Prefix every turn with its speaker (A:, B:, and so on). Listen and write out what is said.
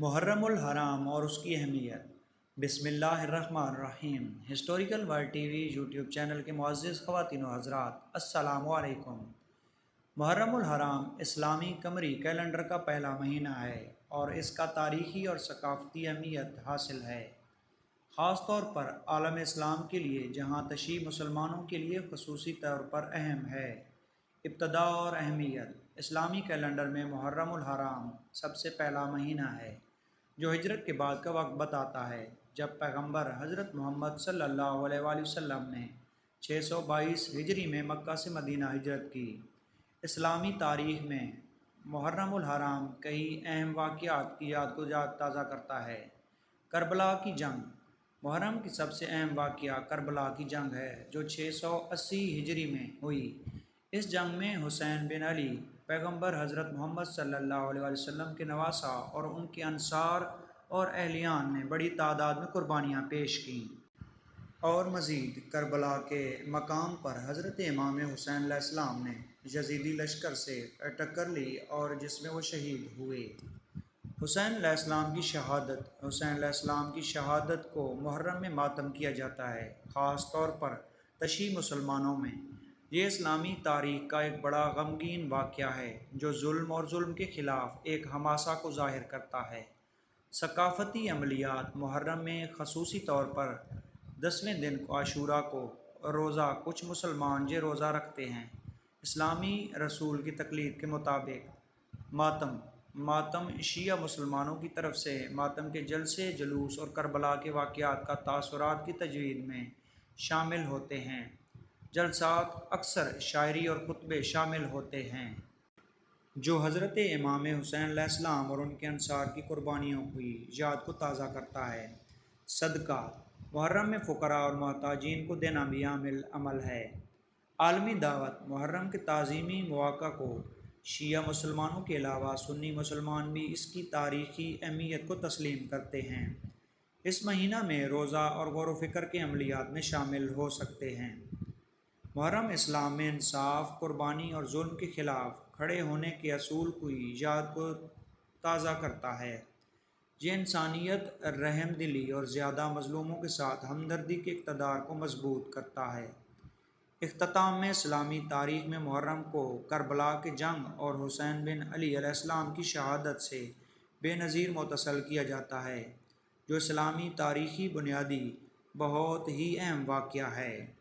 A: محرم الحرام اور اس کی اہمیت۔ بسم اللہ الرحمن الرحیم۔ Historical world T V YouTube channel کے معزز خواتین و حضرات، السلام علیکم۔ محرم الحرام اسلامی قمری کیلنڈر کا پہلا مہینہ ہے اور اس کا تاریخی اور ثقافتی اہمیت حاصل ہے، خاص طور پر عالم اسلام کے لیے، جہاں تشیع مسلمانوں کے لیے خصوصی طور پر اہم ہے۔ ابتدا اور اہمیت۔ اسلامی کیلنڈر میں محرم الحرام سب سے پہلا مہینہ ہے جو ہجرت کے بعد کا وقت بتاتا ہے، جب پیغمبر حضرت محمد صلی اللہ علیہ وآلہ وسلم نے 622 ہجری میں مکہ سے مدینہ ہجرت کی۔ اسلامی تاریخ میں محرم الحرام کئی اہم واقعات کی یاد کو تازہ کرتا ہے۔ کربلا کی جنگ۔ محرم کی سب سے اہم واقعہ کربلا کی جنگ ہے جو 680 ہجری میں ہوئی۔ اس جنگ میں حسین بن علی پیغمبر حضرت محمد صلی اللہ علیہ وسلم کے نواسہ اور ان کے انصار اور اہلیان نے بڑی تعداد میں قربانیاں پیش کیں۔ اور مزید کربلا کے مقام پر حضرت امام حسین علیہ السلام نے یزیدی لشکر سے ٹکر لی اور جس میں وہ شہید ہوئے۔ حسین علیہ السلام کی شہادت۔ حسین علیہ السلام کی شہادت کو محرم میں ماتم کیا جاتا ہے، خاص طور پر تشیع مسلمانوں میں۔ یہ اسلامی تاریخ کا ایک بڑا غمگین واقعہ ہے جو ظلم اور ظلم کے خلاف ایک حماسہ کو ظاہر کرتا ہے۔ ثقافتی عملیات۔ محرم میں خصوصی طور پر 10ویں دن کو عاشوراء کو روزہ کچھ مسلمان یہ روزہ رکھتے ہیں۔ اسلامی رسول کی تقلید کے مطابق ماتم۔ ماتم شیعہ مسلمانوں کی طرف سے ماتم کے جلسے، جلوس اور کربلا کے واقعات کا تاثرات کی تجوید میں شامل ہوتے ہیں۔ جلسات اکثر شاعری اور خطبے شامل ہوتے ہیں جو حضرت امام حسین علیہ السلام اور ان کے انصار کی قربانیوں کی یاد کو تازہ کرتا ہے۔ صدقہ۔ محرم میں فقراء اور محتاجین کو دینا بھی عمل ہے۔ عالمی دعوت۔ محرم کے تعظیمی مواقع کو شیعہ مسلمانوں کے علاوہ سنی مسلمان بھی اس کی تاریخی اہمیت کو تسلیم کرتے ہیں۔ اس مہینہ میں روزہ اور غور و فکر کے عملیات میں شامل ہو سکتے ہیں۔ محرم اسلام میں انصاف، قربانی اور ظلم کے خلاف کھڑے ہونے کے اصول کی یاد کو تازہ کرتا ہے۔ یہ انسانیت، رحم دلی اور زیادہ مظلوموں کے ساتھ ہمدردی کے اقتدار کو مضبوط کرتا ہے۔ اختتام میں اسلامی تاریخ میں محرم کو کربلا کی جنگ اور حسین بن علی علیہ السلام کی شہادت سے بے نظیر متصل کیا جاتا ہے، جو اسلامی تاریخی بنیادی بہت ہی اہم واقعہ ہے۔